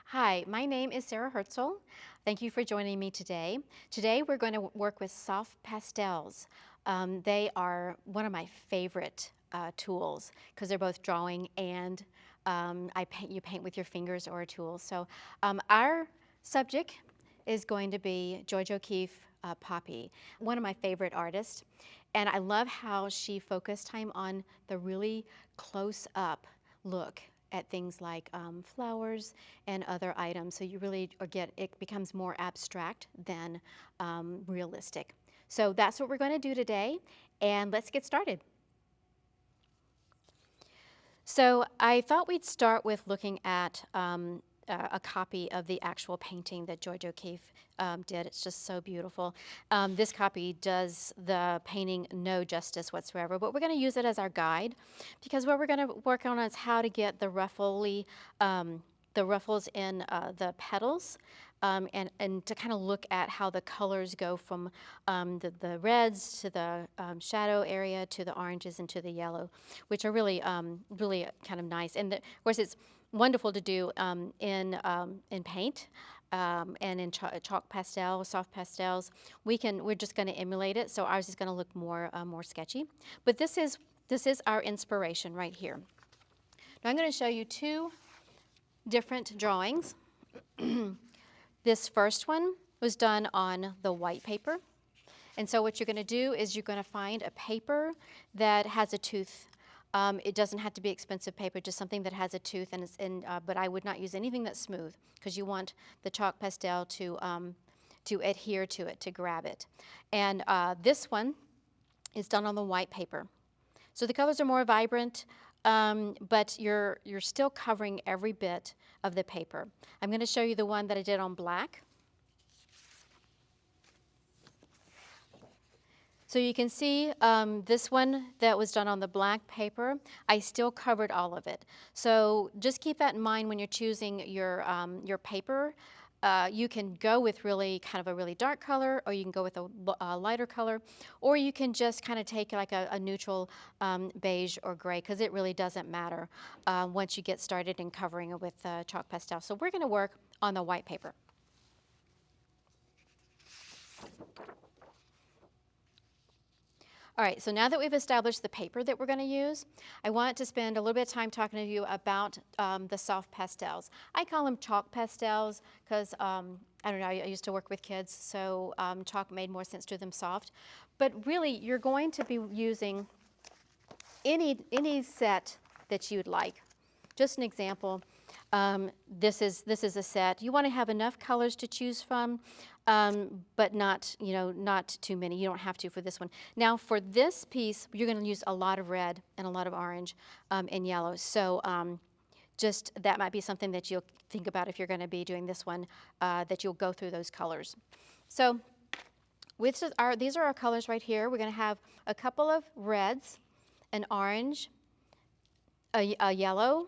Hi, my name is Sarah Herzl. Thank you for joining me today. Today we're going to work with soft pastels. They are one of my favorite tools because they're both drawing and you paint with your fingers or a tool. So our subject is going to be George O'Keeffe Poppy, one of my favorite artists. And I love how she focused time on the really close up look at things like flowers and other items. So you really get, it becomes more abstract than realistic. So that's what we're going to do today, and let's get started. So I thought we'd start with looking at a copy of the actual painting that George O'Keeffe did. It's just so beautiful. This copy does the painting no justice whatsoever, but we're going to use it as our guide because what we're going to work on is how to get the the ruffles in the petals, and to kind of look at how the colors go from the reds to the shadow area to the oranges and to the yellow, which are really kind of nice. And of course, it's wonderful to do in paint. And in chalk pastel, soft pastels, we're just going to emulate it. So ours is going to look more sketchy. But this is our inspiration right here. Now I'm going to show you two different drawings. This first one was done on the white paper. And so what you're going to do is you're going to find a paper that has a tooth. It doesn't have to be expensive paper, just something that has a tooth. But I would not use anything that's smooth because you want the chalk pastel to adhere to it, to grab it. And this one is done on the white paper. So the colors are more vibrant, but you're still covering every bit of the paper. I'm going to show you the one that I did on black. So you can see this one that was done on the black paper, I still covered all of it. So just keep that in mind when you're choosing your paper. You can go with really kind of a really dark color, or you can go with a lighter color, or you can just kind of take like a neutral beige or gray, because it really doesn't matter once you get started in covering it with chalk pastel. So we're going to work on the white paper. All right, so now that we've established the paper that we're going to use, I want to spend a little bit of time talking to you about the soft pastels. I call them chalk pastels because, I don't know, I used to work with kids, so chalk made more sense to them soft. But really, you're going to be using any set that you'd like. Just an example, this is a set. You want to have enough colors to choose from, but not too many. You don't have to for this one. Now for this piece, you're going to use a lot of red and a lot of orange and yellow. So just that might be something that you'll think about if you're going to be doing this one, that you'll go through those colors. So these are our colors right here. We're going to have a couple of reds, an orange, a yellow.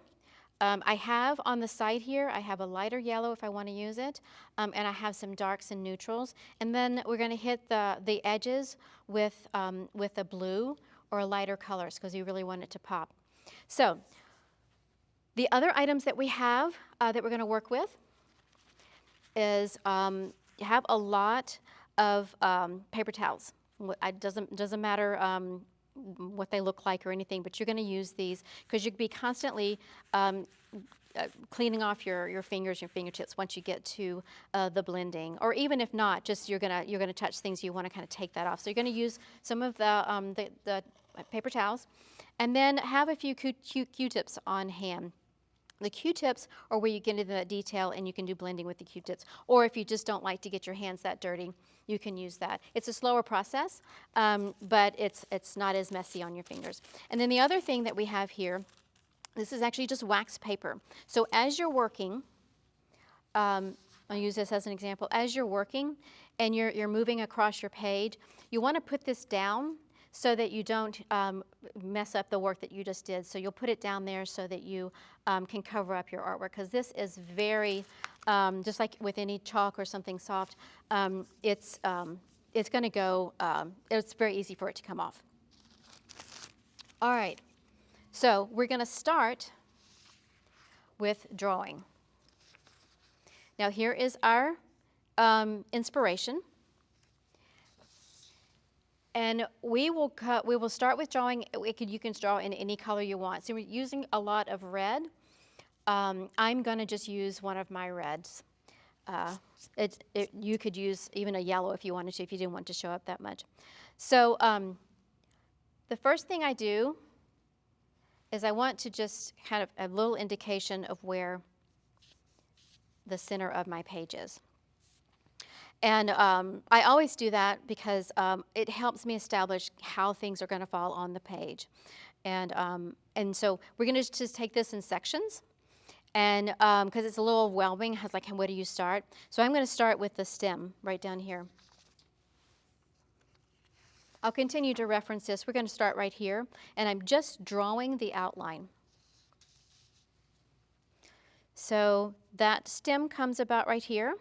I have on the side here, I have a lighter yellow if I want to use it, and I have some darks and neutrals. And then we're going to hit the edges with a blue or a lighter colors because you really want it to pop. So the other items that we have that we're going to work with is you have a lot of paper towels. It doesn't matter what they look like or anything, but you're going to use these because you'll be constantly cleaning off your fingers, your fingertips once you get to the blending, or even if not, just you're gonna touch things, you want to kind of take that off. So you're going to use some of the paper towels, and then have a few Q-tips on hand. The Q-tips are where you get into that detail and you can do blending with the Q-tips. Or if you just don't like to get your hands that dirty, you can use that. It's a slower process, but it's not as messy on your fingers. And then the other thing that we have here, this is actually just wax paper. So as you're working, I'll use this as an example. As you're working and you're moving across your page, you want to put this down so that you don't mess up the work that you just did. So you'll put it down there so that you can cover up your artwork, because this is very, just like with any chalk or something soft, it's going to go, it's very easy for it to come off. All right, so we're going to start with drawing. Now here is our inspiration. And we will start with drawing. You can draw in any color you want. So we're using a lot of red. I'm going to just use one of my reds. You could use even a yellow if you wanted to, if you didn't want to show up that much. So the first thing I do is I want to just kind of a little indication of where the center of my page is. And I always do that because it helps me establish how things are going to fall on the page. And so we're going to just take this in sections. And because it's a little overwhelming, it's like, where do you start? So I'm going to start with the stem right down here. I'll continue to reference this. We're going to start right here. And I'm just drawing the outline. So that stem comes about right here.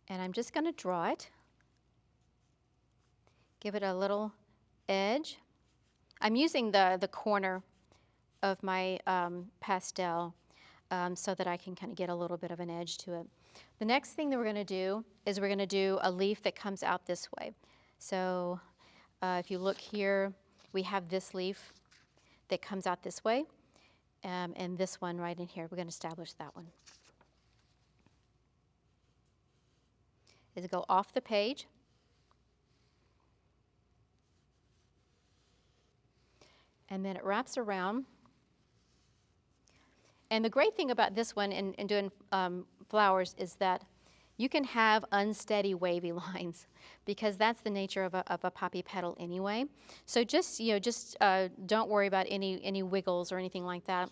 And I'm just going to draw it. Give it a little edge. I'm using the corner of my pastel so that I can kind of get a little bit of an edge to it. The next thing that we're going to do is we're going to do a leaf that comes out this way. So if you look here, we have this leaf that comes out this way, and this one right in here. We're going to establish that one. Is go off the page. And then it wraps around. And the great thing about this one in doing flowers is that you can have unsteady wavy lines because that's the nature of a poppy petal anyway. So just don't worry about any wiggles or anything like that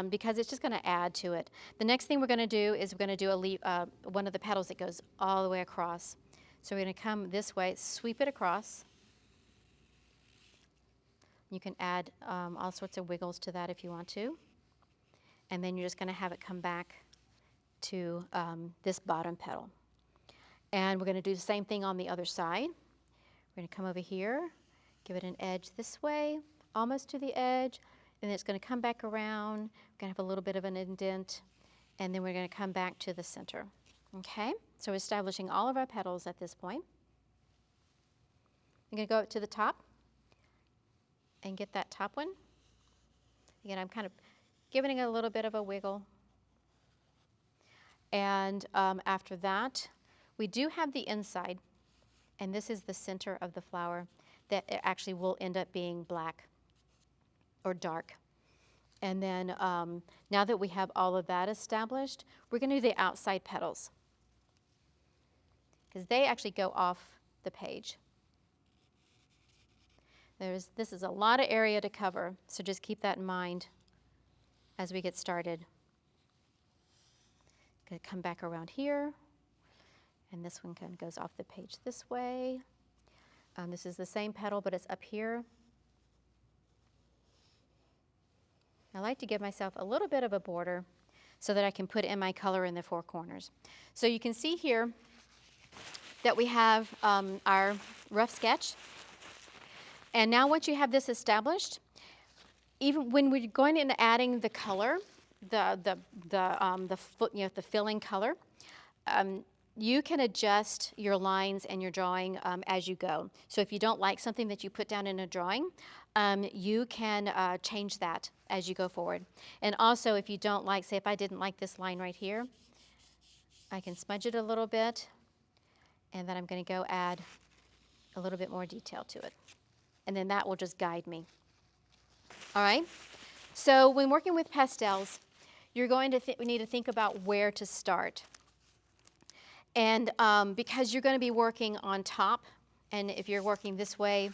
because it's just going to add to it. The next thing we're going to do is we're going to do a leaf, one of the petals that goes all the way across. So we're going to come this way, sweep it across. You can add all sorts of wiggles to that if you want to. And then you're just going to have it come back to this bottom petal. And we're going to do the same thing on the other side. We're going to come over here, give it an edge this way, almost to the edge, and then it's going to come back around. We're going to have a little bit of an indent, and then we're going to come back to the center. Okay? So we're establishing all of our petals at this point. I'm going to go up to the top and get that top one. Again, I'm kind of giving it a little bit of a wiggle. And after that, we do have the inside, and this is the center of the flower that actually will end up being black or dark. And then now that we have all of that established, we're going to do the outside petals because they actually go off the page. This is a lot of area to cover, so just keep that in mind as we get started. Going to come back around here, and this one kind of goes off the page this way. This is the same petal, but it's up here. I like to give myself a little bit of a border so that I can put in my color in the four corners. So you can see here that we have our rough sketch. And now once you have this established, even when we're going into adding the color, the filling color, you can adjust your lines and your drawing as you go. So if you don't like something that you put down in a drawing, you can change that as you go forward. And also if you don't like, say if I didn't like this line right here, I can smudge it a little bit, and then I'm going to go add a little bit more detail to it. And then that will just guide me. All right? So when working with pastels, you're going to we need to think about where to start. And because you're going to be working on top, and if you're working this way,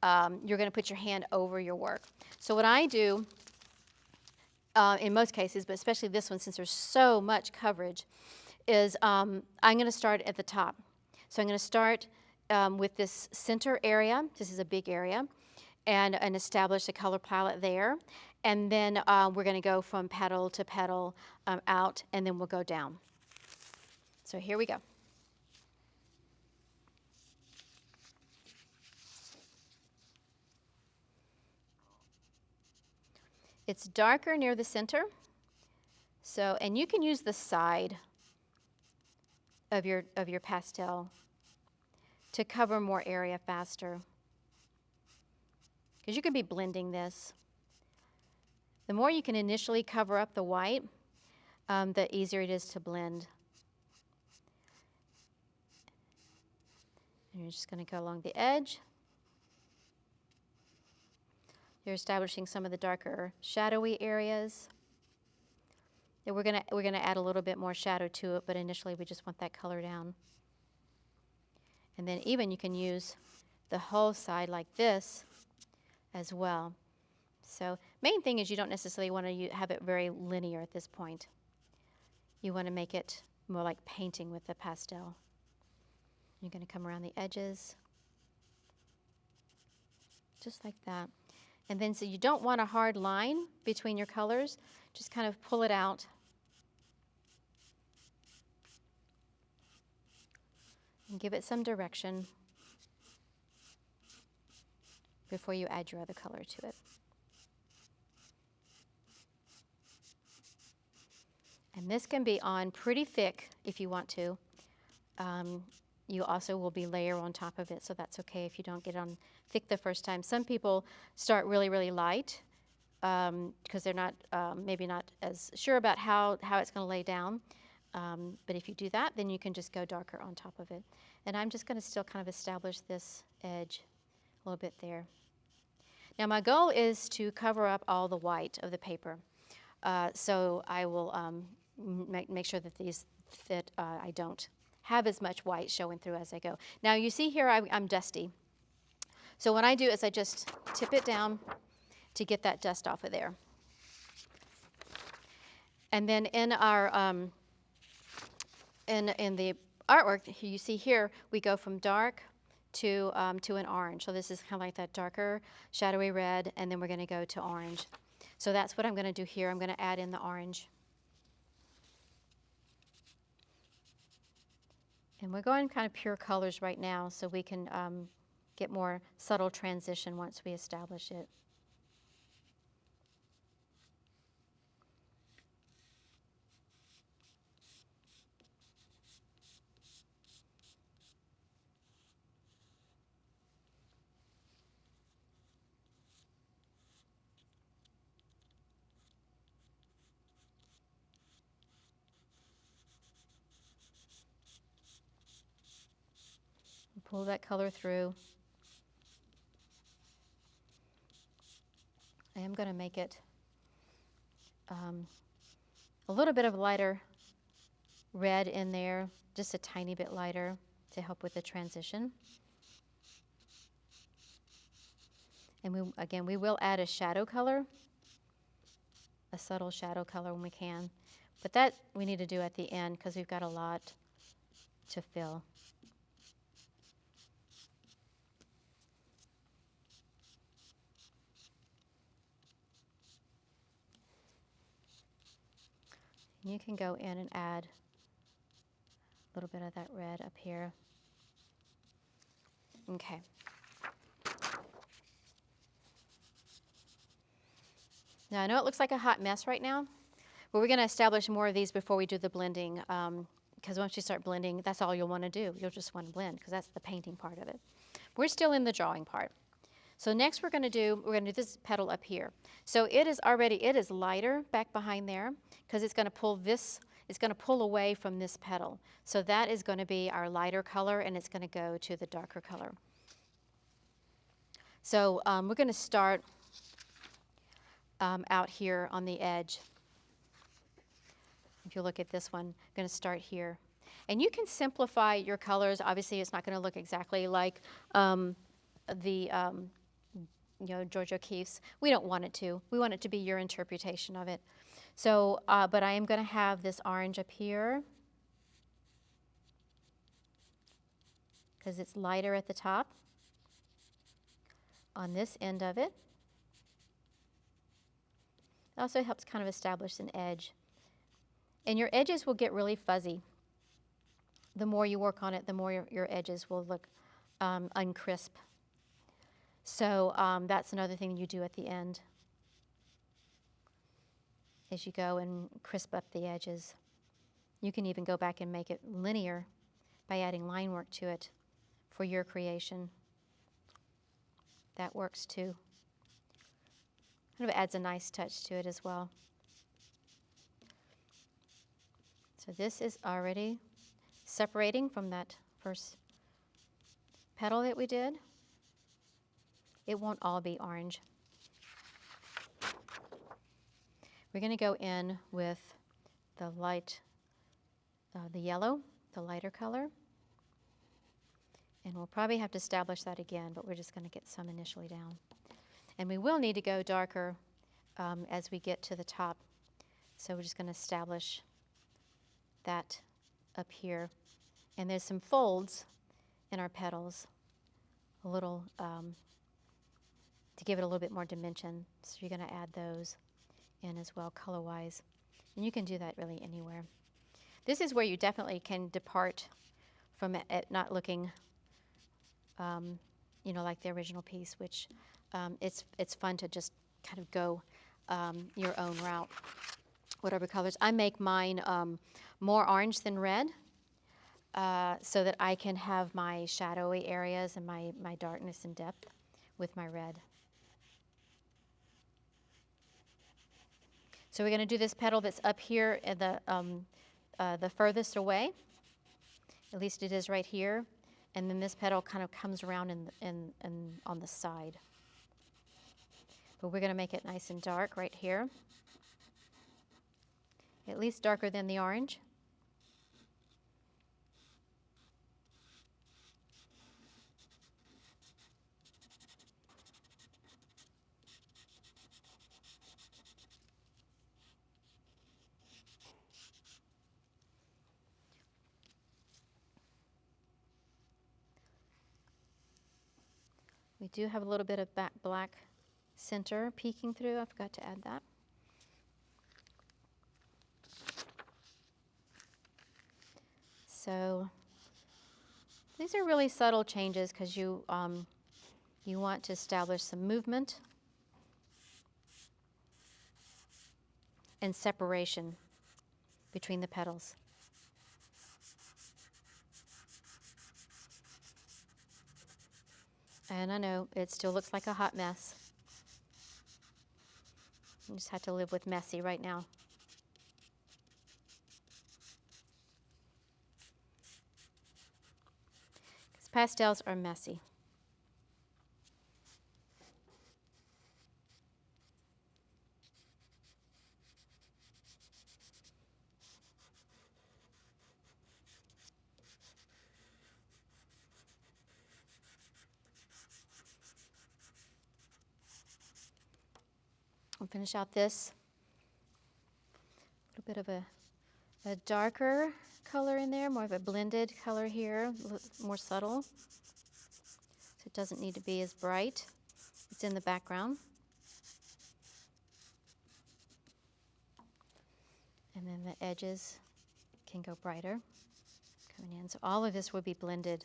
you're going to put your hand over your work. So what I do, in most cases, but especially this one since there's so much coverage, is I'm going to start at the top. So I'm going to start with this center area. This is a big area. And establish a color palette there. And then we're going to go from petal to petal out, and then we'll go down. So here we go. It's darker near the center. So, and you can use the side of your pastel to cover more area faster. Because you could be blending this. The more you can initially cover up the white, the easier it is to blend. And you're just going to go along the edge. You're establishing some of the darker shadowy areas. And we're gonna add a little bit more shadow to it, but initially we just want that color down. And then even you can use the whole side like this as well. So main thing is you don't necessarily want to have it very linear at this point. You want to make it more like painting with the pastel. You're going to come around the edges, just like that. And then so you don't want a hard line between your colors, just kind of pull it out. And give it some direction before you add your other color to it. And this can be on pretty thick if you want to. You also will be layer on top of it, so that's okay if you don't get it on thick the first time. Some people start really, really light because they're not maybe not as sure about how it's going to lay down. But if you do that, then you can just go darker on top of it. And I'm just going to still kind of establish this edge a little bit there. Now my goal is to cover up all the white of the paper. So I will make sure that I don't have as much white showing through as I go. Now you see here I'm dusty. So what I do is I just tip it down to get that dust off of there. And then in our in the artwork you see here, we go from dark to an orange. So this is kind of like that darker shadowy red, and then we're going to go to orange. So that's what I'm going to do here. I'm going to add in the orange. And we're going kind of pure colors right now, so we can get more subtle transition once we establish it. Pull that color through. I am going to make it a little bit of lighter red in there, just a tiny bit lighter to help with the transition. And again, we will add a shadow color, a subtle shadow color when we can. But that we need to do at the end because we've got a lot to fill. You can go in and add a little bit of that red up here. Okay. Now I know it looks like a hot mess right now, but we're going to establish more of these before we do the blending, because once you start blending, that's all you'll want to do. You'll just want to blend because that's the painting part of it. We're still in the drawing part. So next we're going to do this petal up here. So it is lighter back behind there because it's going to pull this, it's going to pull away from this petal. So that is going to be our lighter color, and it's going to go to the darker color. So we're going to start out here on the edge. If you look at this one, I'm going to start here. And you can simplify your colors. Obviously, it's not going to look exactly like George O'Keeffe's. We don't want it to. We want it to be your interpretation of it. So, but I am going to have this orange up here because it's lighter at the top on this end of it. It also helps kind of establish an edge. And your edges will get really fuzzy. The more you work on it, the more your edges will look uncrisp. So that's another thing you do at the end, is you go and crisp up the edges. You can even go back and make it linear by adding line work to it for your creation. That works too. Kind of adds a nice touch to it as well. So this is already separating from that first petal that we did. It won't all be orange. We're going to go in with the light, the yellow, the lighter color. And we'll probably have to establish that again, but we're just going to get some initially down. And we will need to go darker as we get to the top. So we're just going to establish that up here. And there's some folds in our petals, a little, to give it a little bit more dimension. So you're going to add those in as well, color-wise. And you can do that really anywhere. This is where you definitely can depart from it not looking, you know, like the original piece, which it's fun to just kind of go your own route, whatever colors. I make mine more orange than red, so that I can have my shadowy areas and my darkness and depth with my red. So we're going to do this petal that's up here at the furthest away. At least it is right here. And then this petal kind of comes around in on the side. But we're going to make it nice and dark right here. At least darker than the orange. We do have a little bit of black center peeking through. I forgot to add that. So these are really subtle changes because you want to establish some movement and separation between the petals. And I know it still looks like a hot mess. You just have to live with messy right now. Because pastels are messy. I'll finish out this. A little bit of a darker color in there, more of a blended color here, more subtle. So it doesn't need to be as bright. It's in the background. And then the edges can go brighter coming in. So all of this will be blended,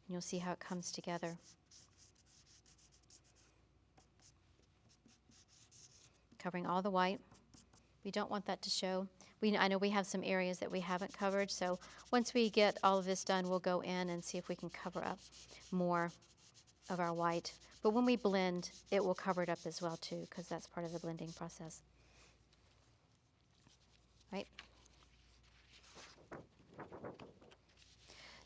and you'll see how it comes together. Covering all the white. We don't want that to show. I know we have some areas that we haven't covered, so once we get all of this done, we'll go in and see if we can cover up more of our white. But when we blend, it will cover it up as well too, because that's part of the blending process. Right?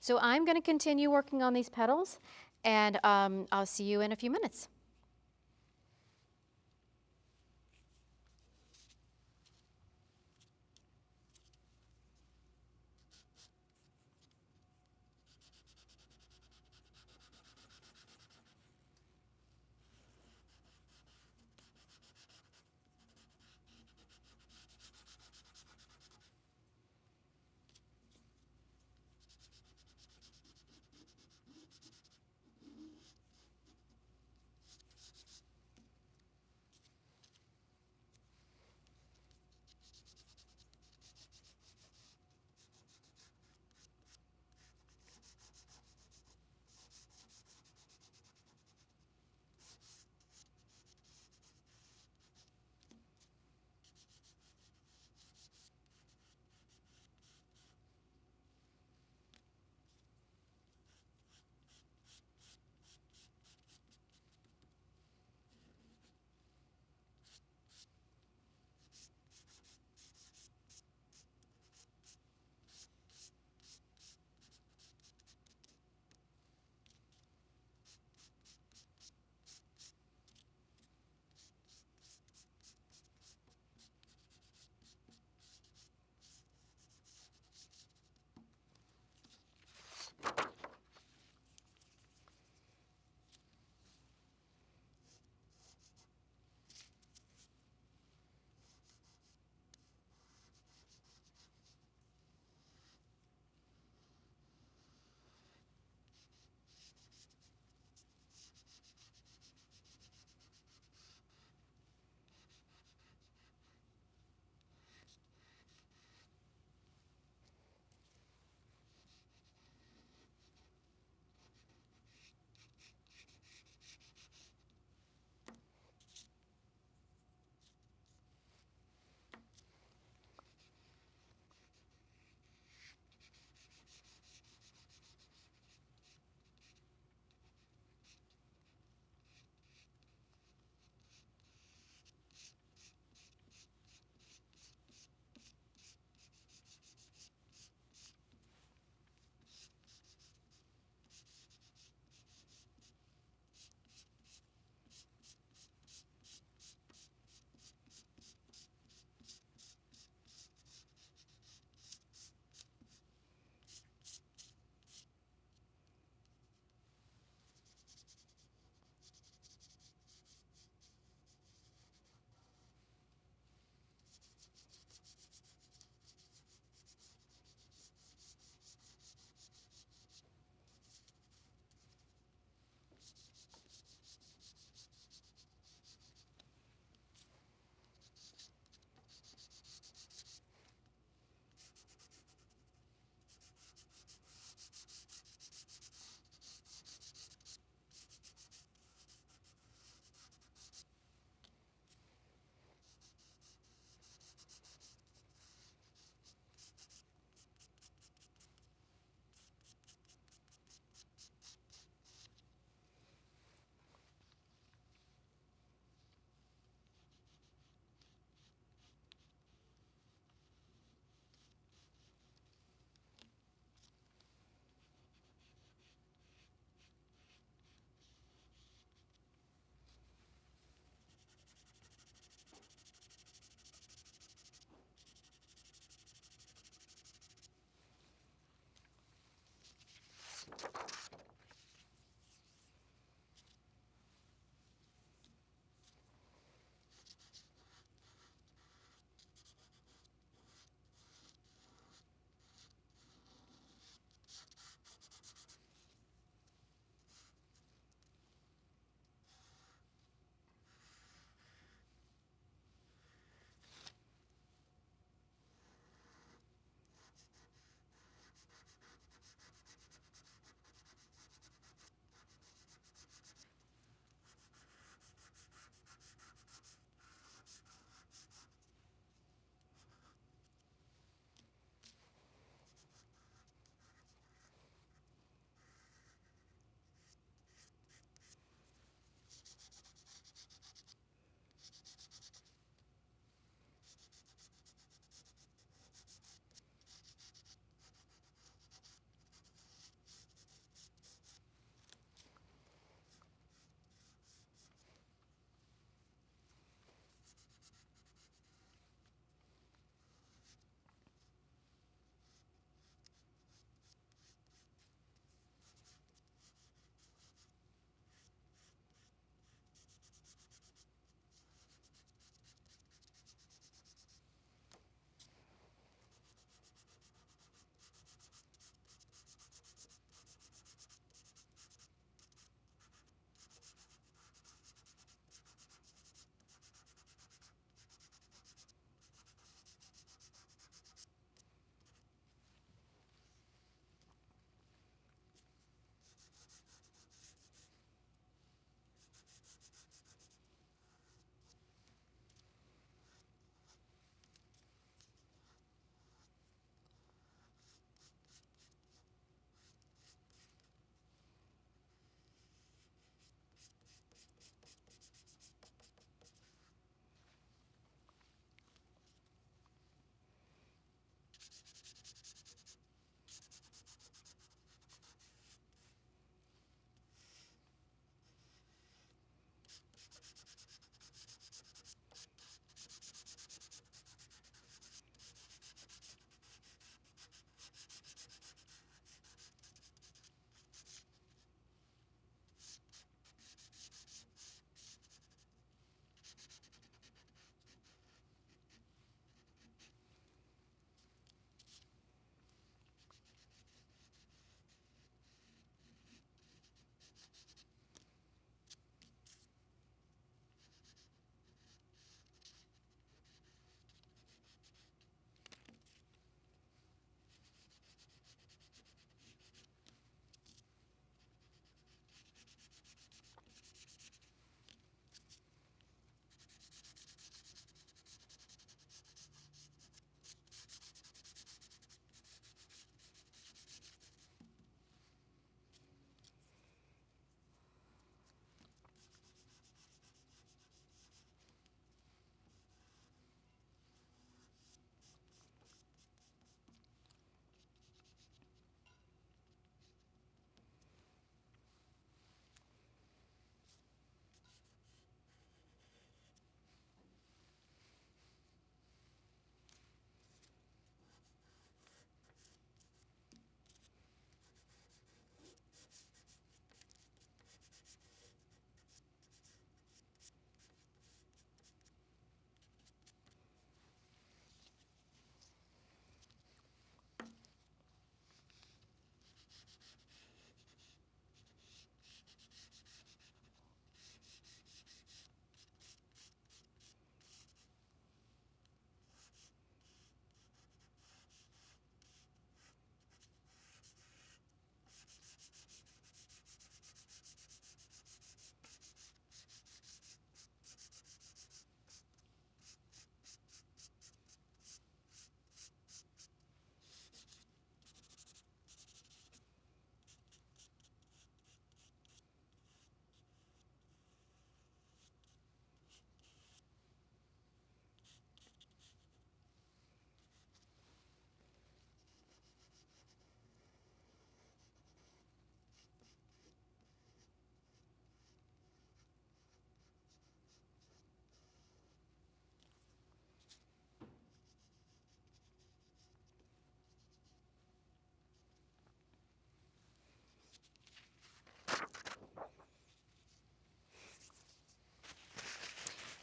So I'm going to continue working on these petals, and I'll see you in a few minutes.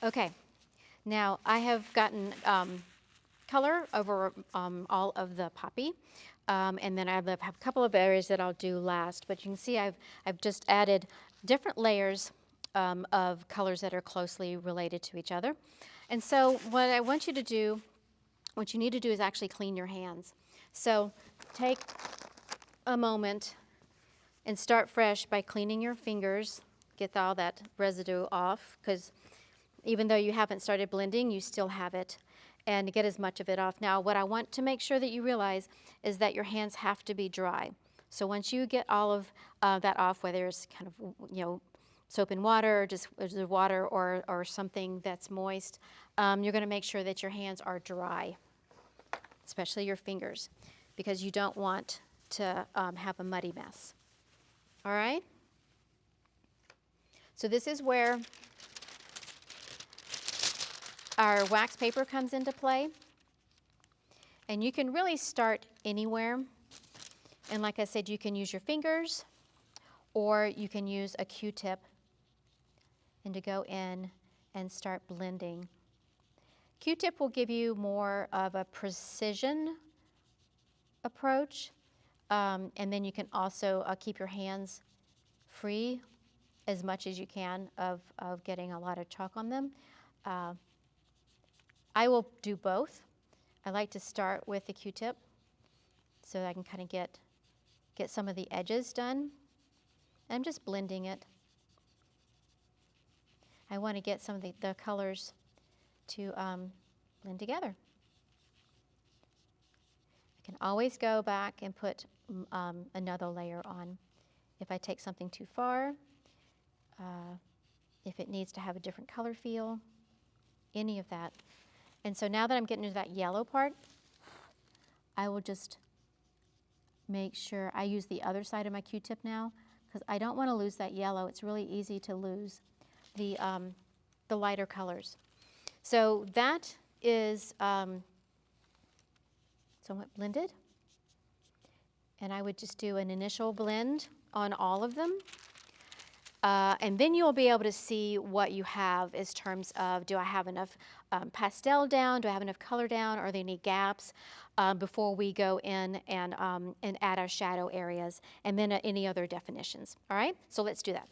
Okay, now I have gotten color over all of the poppy. And then I have a couple of areas that I'll do last. But you can see I've just added different layers of colors that are closely related to each other. And so what I want you to do, what you need to do is actually clean your hands. So take a moment and start fresh by cleaning your fingers. Get all that residue off, because even though you haven't started blending, you still have it, and get as much of it off. Now, what I want to make sure that you realize is that your hands have to be dry. So once you get all of that off, whether it's kind of, soap and water, or just the water, or something that's moist, you're gonna make sure that your hands are dry, especially your fingers, because you don't want to have a muddy mess. All right? So this is where our wax paper comes into play. And you can really start anywhere. And like I said, you can use your fingers, or you can use a Q-tip and to go in and start blending. Q-tip will give you more of a precision approach. And then you can also keep your hands free as much as you can of getting a lot of chalk on them. I will do both. I like to start with the Q-tip so that I can kind of get some of the edges done. I'm just blending it. I want to get some of the colors to blend together. I can always go back and put another layer on if I take something too far, if it needs to have a different color feel, any of that. And so now that I'm getting into that yellow part, I will just make sure I use the other side of my Q-tip now, because I don't want to lose that yellow. It's really easy to lose the lighter colors. So that is somewhat blended. And I would just do an initial blend on all of them. And then you'll be able to see what you have as terms of, do I have enough pastel down, do I have enough color down, are there any gaps before we go in and add our shadow areas, and then any other definitions. All right, so let's do that.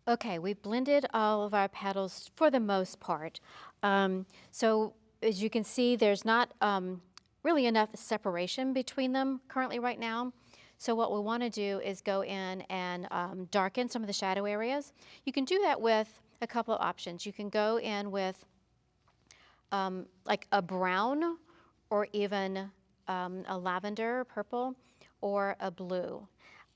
Okay, we've blended all of our petals for the most part. So as you can see, there's not really enough separation between them currently right now. So what we want to do is go in and darken some of the shadow areas. You can do that with a couple of options. You can go in with like a brown or even a lavender, purple, or a blue.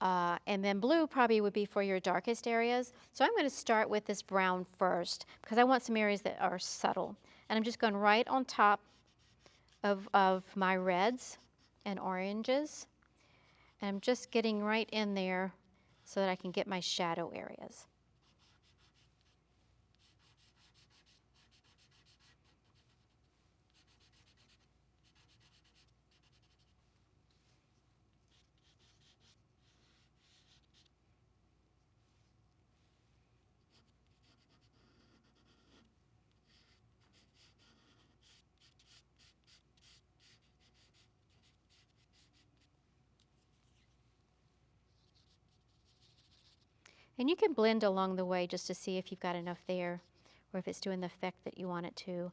And then blue probably would be for your darkest areas. So I'm going to start with this brown first because I want some areas that are subtle. And I'm just going right on top of my reds and oranges. And I'm just getting right in there so that I can get my shadow areas. And you can blend along the way just to see if you've got enough there or if it's doing the effect that you want it to.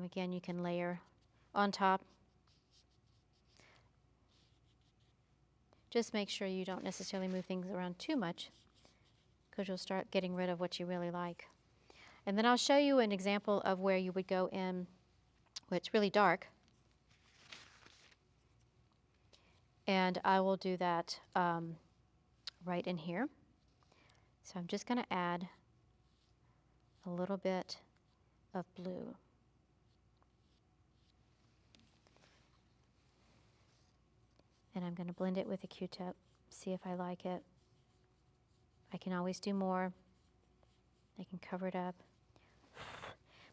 Again, you can layer on top. Just make sure you don't necessarily move things around too much because you'll start getting rid of what you really like. And then I'll show you an example of where you would go in where it's really dark. And I will do that right in here. So I'm just going to add a little bit of blue. And I'm going to blend it with a Q-tip, see if I like it. I can always do more. I can cover it up.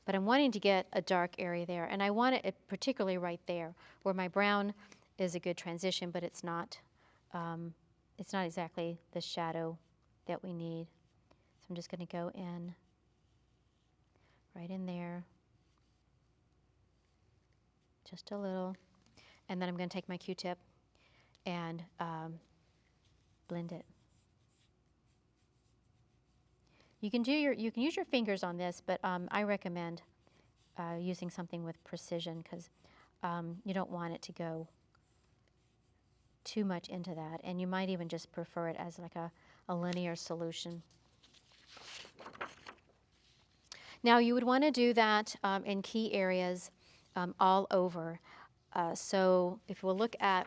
But I'm wanting to get a dark area there, and I want it particularly right there where my brown is a good transition, but it's not exactly the shadow that we need. So I'm just going to go in right in there, just a little, and then I'm going to take my Q-tip and blend it. You can use your fingers on this, but I recommend using something with precision because you don't want it to go too much into that, and you might even just prefer it as like a linear solution. Now you would want to do that in key areas all over. So if we'll look at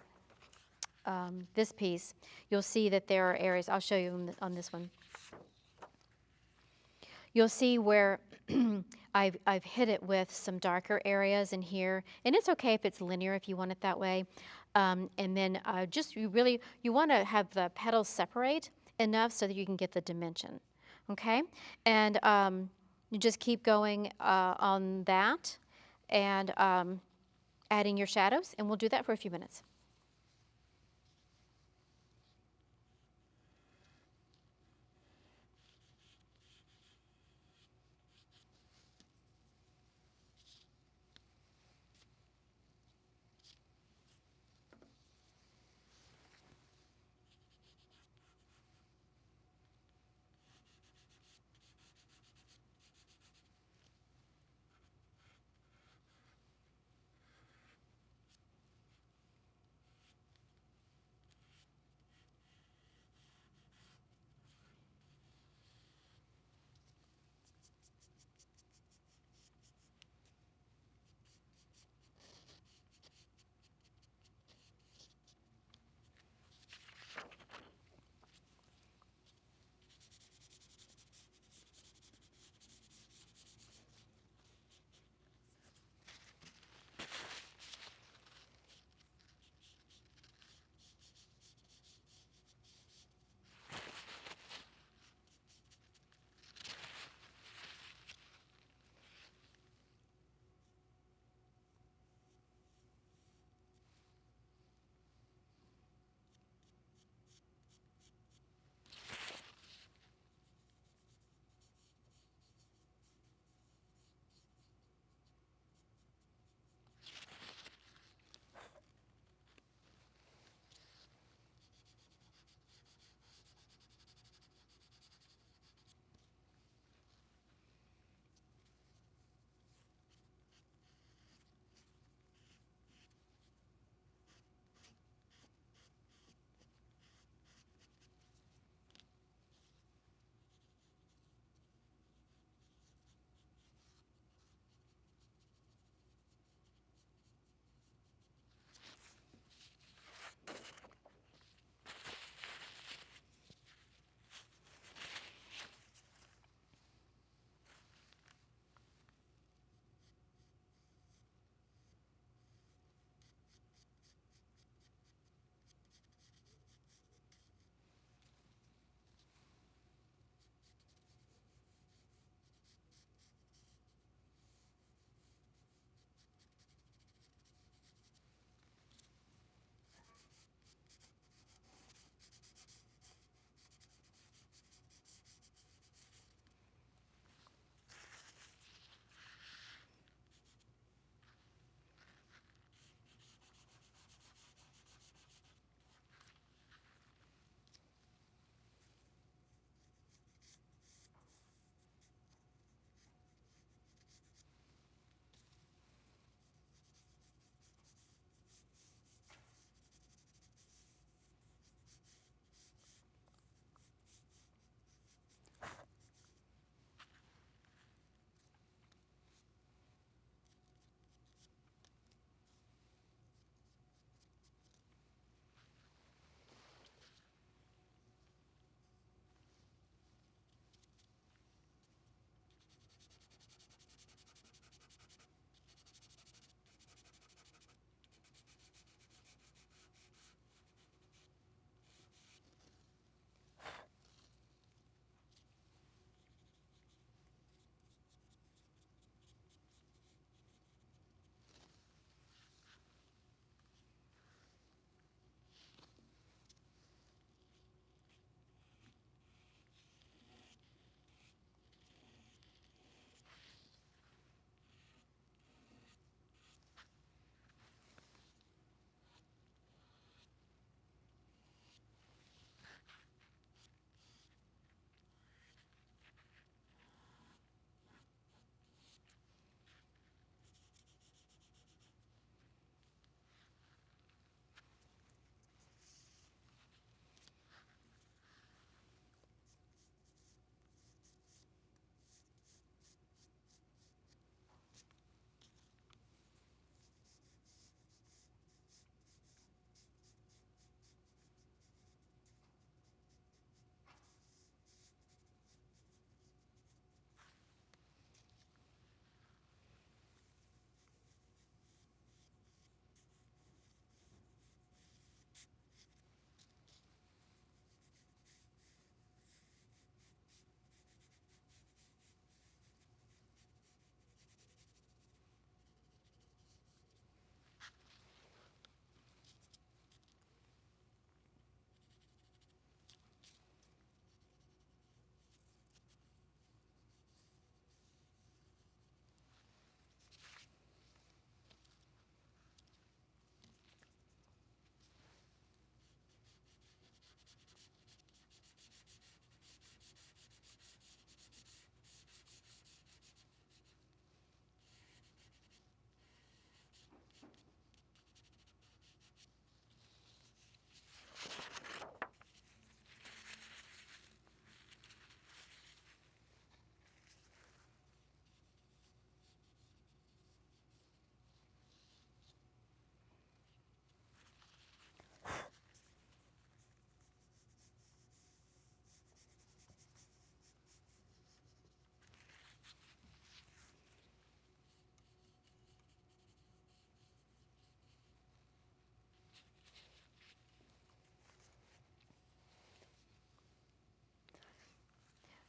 this piece, you'll see that there are areas, I'll show you on this one. You'll see where I've hit it with some darker areas in here, and it's okay if it's linear if you want it that way. And then you want to have the petals separate enough so that you can get the dimension, okay? And you just keep going on that and adding your shadows, and we'll do that for a few minutes.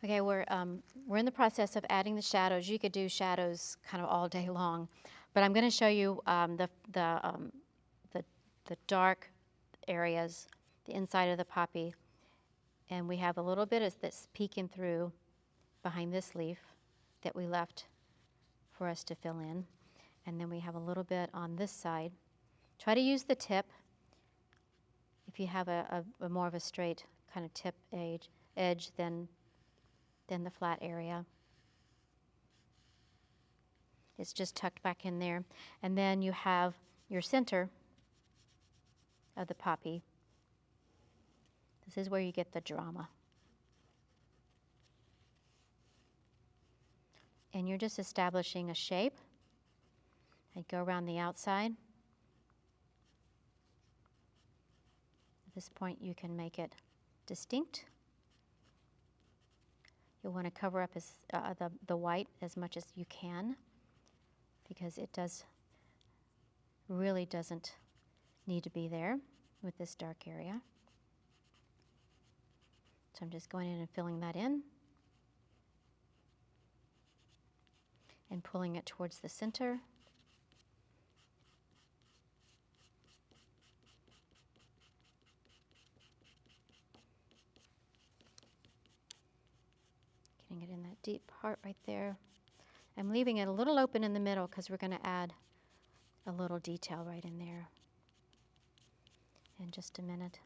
Okay, we're in the process of adding the shadows. You could do shadows kind of all day long, but I'm going to show you the the dark areas, the inside of the poppy, and we have a little bit that's peeking through behind this leaf that we left for us to fill in, and then we have a little bit on this side. Try to use the tip if you have a more of a straight kind of tip edge than the flat area. It's just tucked back in there. And then you have your center of the poppy. This is where you get the drama. And you're just establishing a shape. I go around the outside. At this point you can make it distinct. You'll want to cover up the white as much as you can, because it really doesn't need to be there with this dark area. So I'm just going in and filling that in and pulling it towards the center. Getting it in that deep part right there. I'm leaving it a little open in the middle because we're going to add a little detail right in there in just a minute.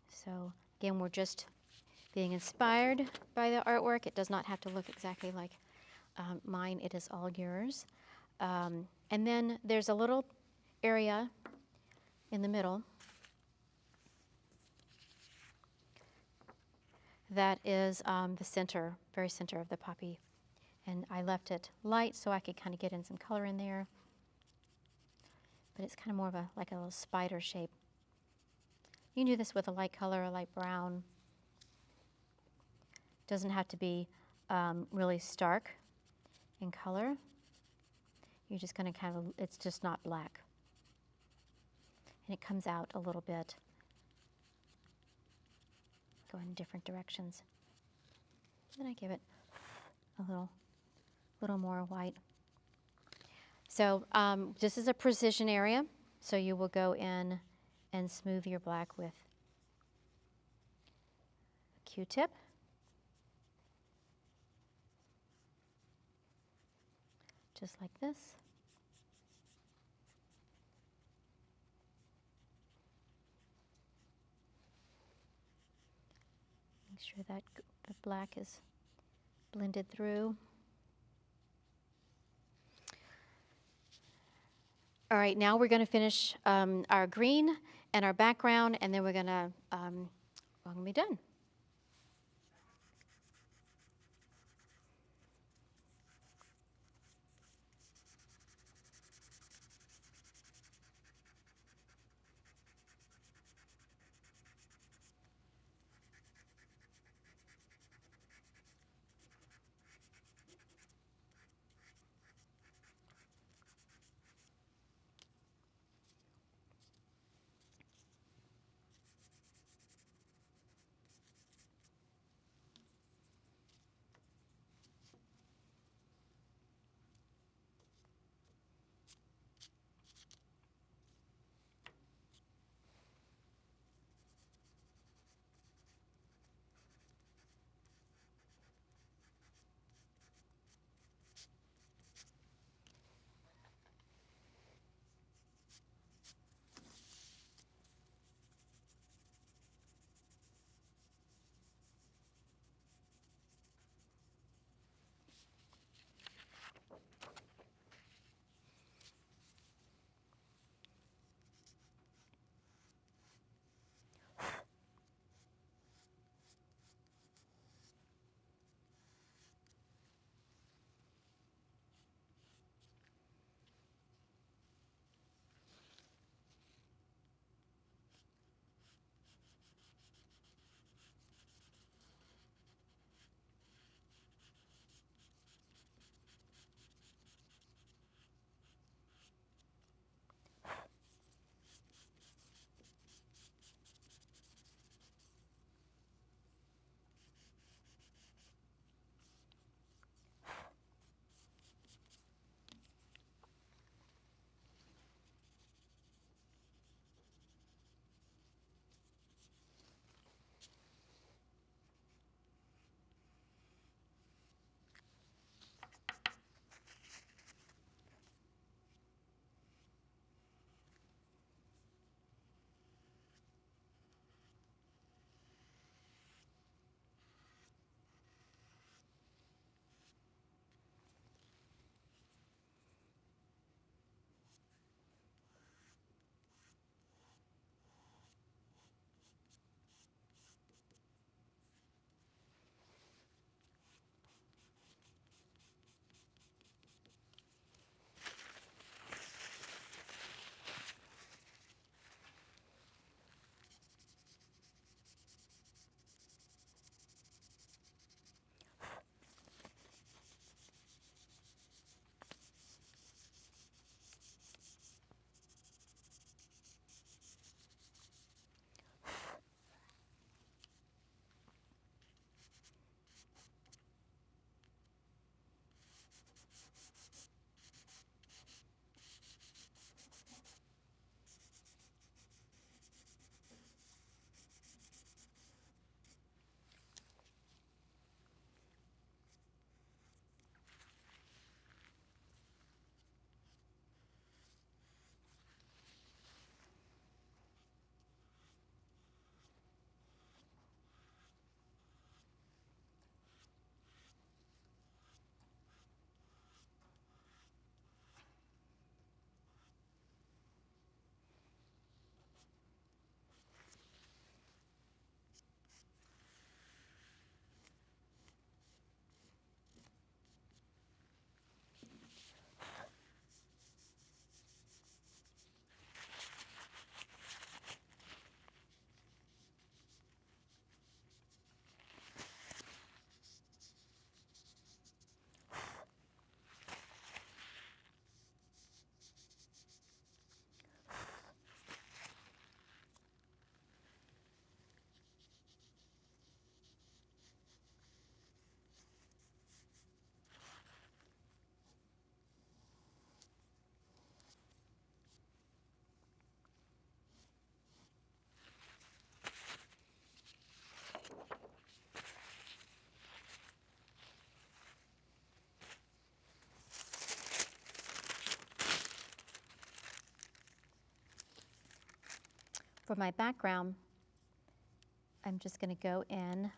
So again, we're just being inspired by the artwork. It does not have to look exactly like mine. It is all yours. And then there's a little area in the middle that is the center, very center of the poppy. And I left it light so I could kind of get in some color in there. But it's kind of more of like a little spider shape. You can do this with a light color, a light brown. Doesn't have to be really stark in color. You're just going to kind of, it's just not black. And it comes out a little bit. Go in different directions. Then I give it a little more white. So this is a precision area. So you will go in and smooth your black with a Q-tip. Just like this. Make sure that the black is blended through. All right, now we're going to finish our green and our background, and then we're going to be done. For my background, I'm just going to go in.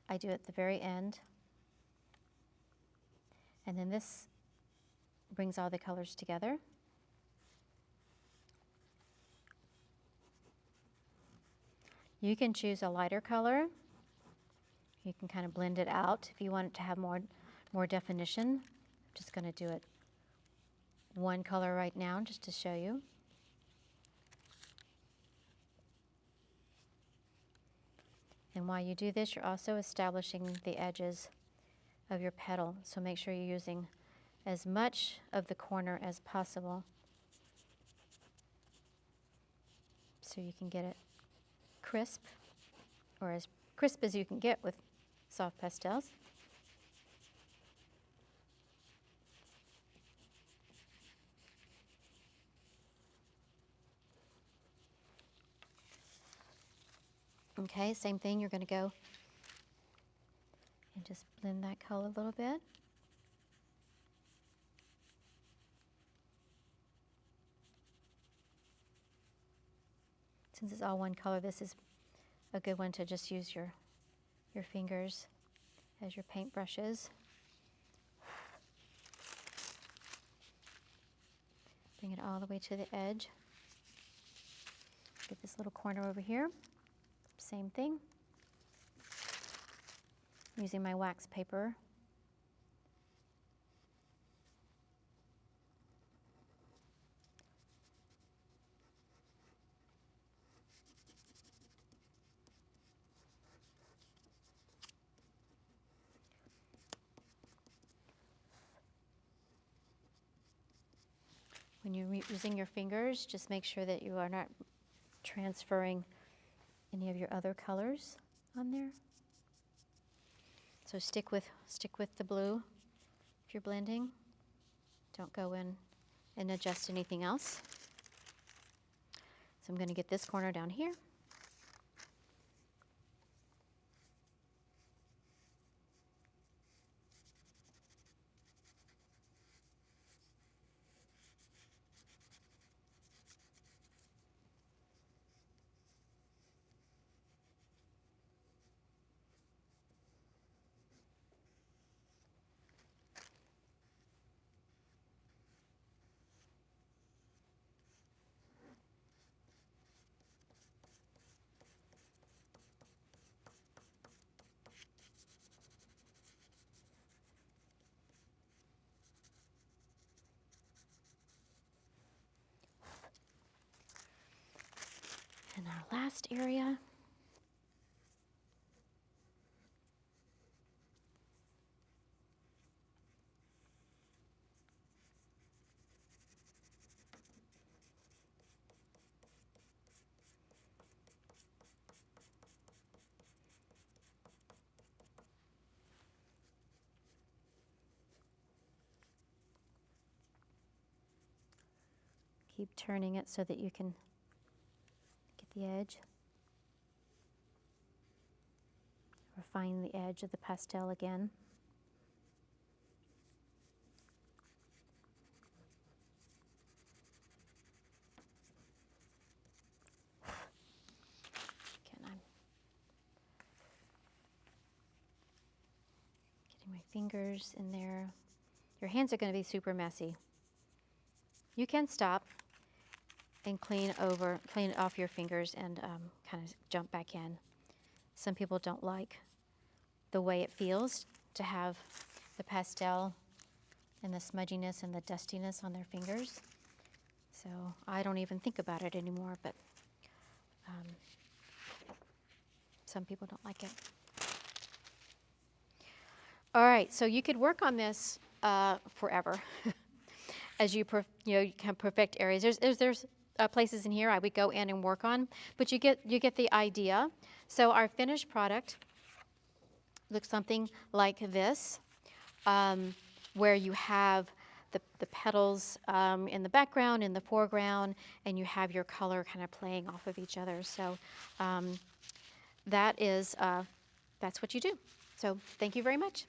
I do it at the very end. And then this brings all the colors together. You can choose a lighter color. You can kind of blend it out if you want it to have more definition. I'm just going to do it one color right now just to show you. And while you do this, you're also establishing the edges of your petal. So make sure you're using as much of the corner as possible so you can get it crisp, or as crisp as you can get with soft pastels. Okay, same thing, you're going to go and just blend that color a little bit. Since it's all one color, this is a good one to just use your fingers as your paint brushes. Bring it all the way to the edge. Get this little corner over here. Same thing. Using my wax paper. When you're using your fingers, just make sure that you are not transferring any of your other colors on there. So stick with the blue if you're blending. Don't go in and adjust anything else. So I'm going to get this corner down here. And our last area. Keep turning it so that you can get the edge. Refine the edge of the pastel again. Again, I'm getting my fingers in there. Your hands are going to be super messy. You can stop and clean off your fingers and kind of jump back in. Some people don't like the way it feels to have the pastel and the smudginess and the dustiness on their fingers. So I don't even think about it anymore, but some people don't like it. All right, so you could work on this forever as you can perfect areas. There's places in here I would go in and work on, but you get the idea. So our finished product looks something like this, where you have the petals in the background, in the foreground, and you have your color kind of playing off of each other. So that's what you do. So thank you very much.